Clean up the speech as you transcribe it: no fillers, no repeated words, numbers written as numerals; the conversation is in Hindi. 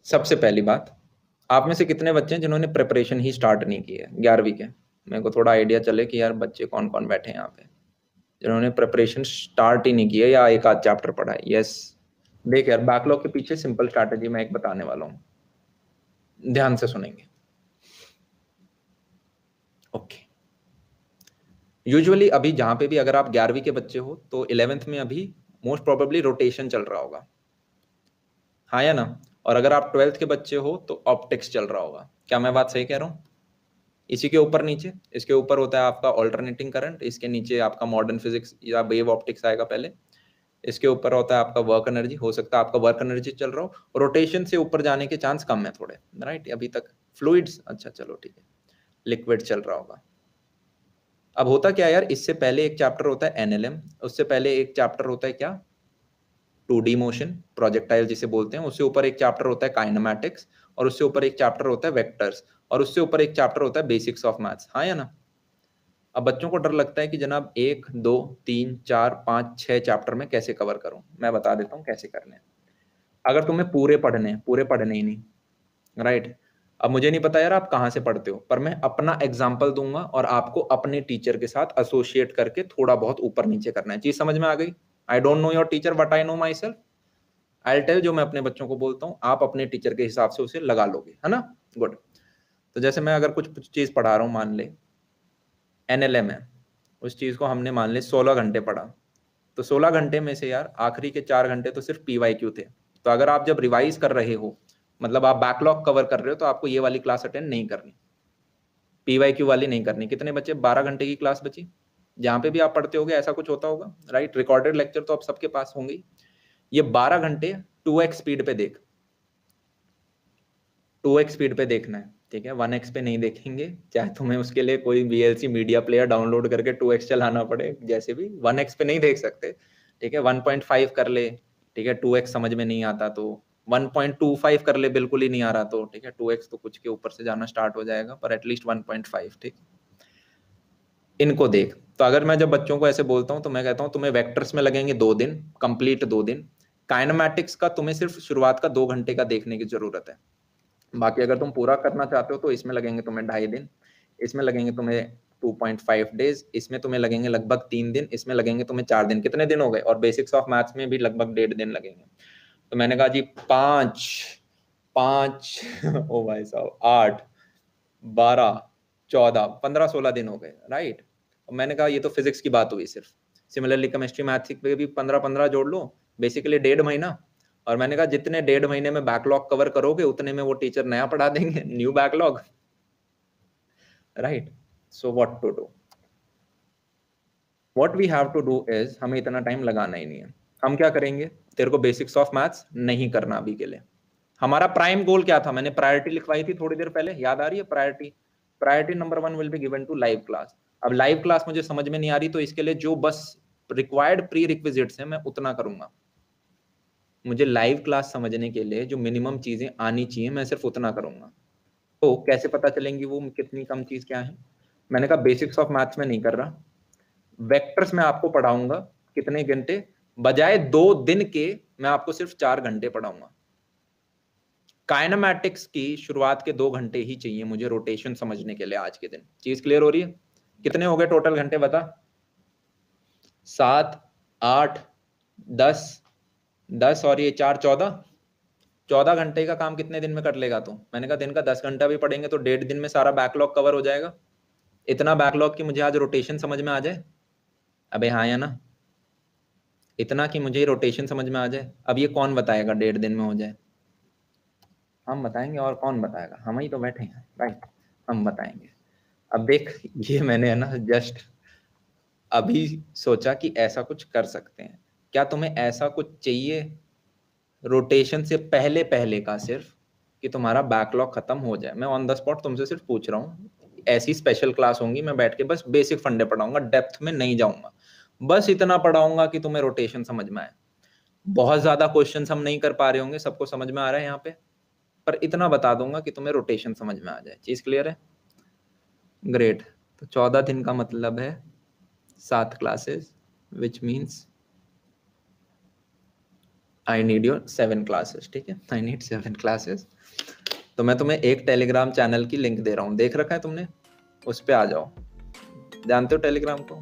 सबसे पहली बात, आप में से कितने बच्चे हैं जिन्होंने प्रिपरेशन ही स्टार्ट नहीं की है 11वीं के? मेरे को थोड़ा आइडिया चले कि यार बच्चे कौन कौन बैठे हैं यहाँ पे जिन्होंने प्रिपरेशन स्टार्ट ही नहीं की है या एक आध चैप्टर पढ़ा है। यस। देख यार, बैकलॉग के पीछे सिंपल स्ट्रैटेजी मैं एक बताने वाला हूँ, ध्यान से सुनेंगे। ओके। यूजुअली अभी जहां पे भी अगर आप 11वीं के बच्चे हो तो 11th में अभी मोस्ट प्रोबेबली रोटेशन चल रहा होगा, हाँ या ना? और अगर आप 12th के बच्चे हो तो ऑप्टिक्स चल रहा होगा। क्या मैं बात सही कह रहा हूँ? इसी के ऊपर नीचे, इसके ऊपर होता है आपका ऑल्टरनेटिंग करंट, इसके नीचे आपका मॉडर्न फिजिक्स या वेव ऑप्टिक्स आएगा पहले, इसके ऊपर होता है आपका वर्क एनर्जी। हो सकता है आपका वर्क एनर्जी चल रहा हो, रोटेशन से ऊपर जाने के चांस कम है थोड़े, राइट? अभी तक फ्लूइड्स, अच्छा चलो ठीक है, लिक्विड चल रहा होगा। अब होता क्या है यार, इससे पहले एक चैप्टर होता है एनएलएम, उससे पहले एक चैप्टर होता है क्या, 2D मोशन प्रोजेक्टाइल जिसे बोलते हैं, उससे ऊपर एक चैप्टर होता है काइनेमैटिक्स, और उससे ऊपर एक चैप्टर होता है वेक्टर्स, और उससे ऊपर एक चैप्टर होता है बेसिक्स ऑफ मैथ्स, हाँ या ना? अब बच्चों को डर लगता है कि जनाब 1 2 3 4 5 6 चैप्टर में कैसे कवर करूं। मैं बता देता हूं कैसे करने हैं। अगर तुम्हें पूरे पढ़ने ही नहीं, राइट? अब मुझे नहीं पता यार आप कहाँ से पढ़ते हो, पर मैं अपना एग्जाम्पल दूंगा और आपको अपने टीचर के साथ एसोसिएट करके थोड़ा बहुत ऊपर नीचे करना है। चीज समझ में आ गई? I don't know your teacher but I know myself. I tell, जो मैं अपने बच्चों को बोलता हूँ आप अपने टीचर के हिसाब से उसे लगा लोगे, है ना? गुड। तो जैसे मैं अगर कुछ चीज पढ़ा रहा हूँ, मान ले एनएलएम है, उस चीज को हमने मान ले 16 घंटे पढ़ा, तो 16 घंटे में से यार आखिरी के 4 घंटे तो सिर्फ पीवाईक्यू थे। तो अगर आप जब रिवाइज कर रहे हो, मतलब आप बैकलॉग कवर कर रहे हो, तो आपको ये वाली क्लास अटेंड नहीं करनी, पीवाईक्यू वाली नहीं करनी। कितने बच्चे, 12 घंटे की क्लास बची, जहां पे भी आप पढ़ते होगे ऐसा कुछ होता होगा, राइट? रिकॉर्डेड लेक्चर तो आप सबके पास होंगे। ये 12 घंटे 2x स्पीड पे देख, 2x स्पीड पे देखना है, ठीक है? 1x पे नहीं देखेंगे, चाहे तुम्हें उसके लिए कोई VLC मीडिया प्लेयर डाउनलोड करके 2x चलाना पड़े, जैसे भी 1x पे नहीं देख सकते, ठीक है? 1.5 कर ले, ठीक है? 2x समझ में नहीं आता तो 1.25 कर ले, बिल्कुल ही नहीं आ रहा तो ठीक है, 2x तो कुछ के ऊपर से जाना स्टार्ट हो जाएगा, पर एटलीस्ट 1.5, ठीक? इनको देख। तो अगर मैं जब बच्चों को ऐसे बोलता हूं तो मैं कहता हूं तुम्हें वेक्टर्स में लगेंगे 2 दिन, कंप्लीट 2 दिन। काइनेमैटिक्स का तुम्हें सिर्फ शुरुआत का 2 घंटे का देखने की जरूरत है, बाकी अगर तुम पूरा करना चाहते हो तो इसमें लगेंगे तुम्हें 2.5 दिन, इसमें लगेंगे तुम्हें 2.5 डेज, इसमें तुम्हें लगेंगे लगभग 3 दिन, इसमें लगेंगे तुम्हें 4 दिन। कितने दिन हो गए? और बेसिक्स ऑफ मैथ्स में भी लगभग 1.5 दिन लगेंगे। तो मैंने कहा जी 5 5 ओ भाई साहब 8 12 14 15 16 दिन हो गए, राइट? मैंने कहा ये तो फिजिक्स की बात हुई सिर्फ, सिमिलरली केमिस्ट्री मैथ्स पे भी 15-15 जोड़ लो, बेसिकली 1.5 महीना। और मैंने कहा जितने 1.5 महीने में बैकलॉग कवर करोगे उतने में वो टीचर नया पढ़ा देंगे, new backlog, right? So what to do, what we have to do is, हमें इतना टाइम लगाना ही नहीं है। हम क्या करेंगे, तेरे को बेसिक्स ऑफ मैथ्स नहीं करना अभी के लिए। हमारा प्राइम गोल क्या था, मैंने प्रायोरिटी लिखवाई थी थोड़ी देर पहले, याद आ रही है? Priority, priority number 1 will be given to live class. अब लाइव क्लास मुझे समझ में नहीं आ रही, तो इसके लिए जो बस रिक्वायर्ड प्री रिक्विजिट्स है मैं उतना करूंगा। मुझे लाइव क्लास समझने के लिए जो मिनिमम चीजें आनी चाहिए मैं सिर्फ उतना करूंगा। तो कैसे पता चलेंगी वो कितनी कम चीज क्या है? मैंने कहा बेसिक्स ऑफ मैथ्स में नहीं कर रहा, वेक्टर्स में आपको पढ़ाऊंगा। कितने घंटे? बजाय 2 दिन के मैं आपको सिर्फ 4 घंटे पढ़ाऊंगा। काइनेमैटिक्स की शुरुआत के 2 घंटे ही चाहिए मुझे रोटेशन समझने के लिए आज के दिन। चीज क्लियर हो रही है? कितने हो गए टोटल घंटे बता? 7 8 10, 10 और ये 4 14, 14 घंटे का काम कितने दिन में कर लेगा तू? मैंने कहा दिन का 10 घंटा भी पढ़ेंगे तो 1.5 दिन में सारा बैकलॉग कवर हो जाएगा। इतना बैकलॉग कि मुझे आज रोटेशन समझ में आ जाए, अबे हाँ या ना? इतना कि मुझे रोटेशन समझ में आ जाए। अब ये कौन बताएगा 1.5 दिन में हो जाए? हम बताएंगे, और कौन बताएगा? हम ही तो बैठे हैं, राइट? हम बताएंगे। अब देख, ये मैंने है ना जस्ट अभी सोचा कि ऐसा कुछ कर सकते हैं। क्या तुम्हें ऐसा कुछ चाहिए रोटेशन से पहले पहले का, सिर्फ कि तुम्हारा बैकलॉग खत्म हो जाए? मैं ऑन द स्पॉट तुमसे सिर्फ पूछ रहा हूँ। ऐसी स्पेशल क्लास होंगी, मैं बैठ के बस बेसिक फंडे पढ़ाऊंगा, डेप्थ में नहीं जाऊंगा, बस इतना पढ़ाऊंगा कि तुम्हें रोटेशन समझ में आए। बहुत ज्यादा क्वेश्चन हम नहीं कर पा रहे होंगे, सबको समझ में आ रहा है यहाँ पे, पर इतना बता दूंगा कि तुम्हें रोटेशन समझ में आ जाए। चीज क्लियर है? ग्रेट। तो 14 दिन का मतलब है 7 classes, which means I need your 7 classes, ठीक है, आई नीड 7 क्लासेस। तो मैं तुम्हें एक टेलीग्राम चैनल की लिंक दे रहा हूँ, देख रखा है तुमने, उस पे आ जाओ। जानते हो टेलीग्राम को?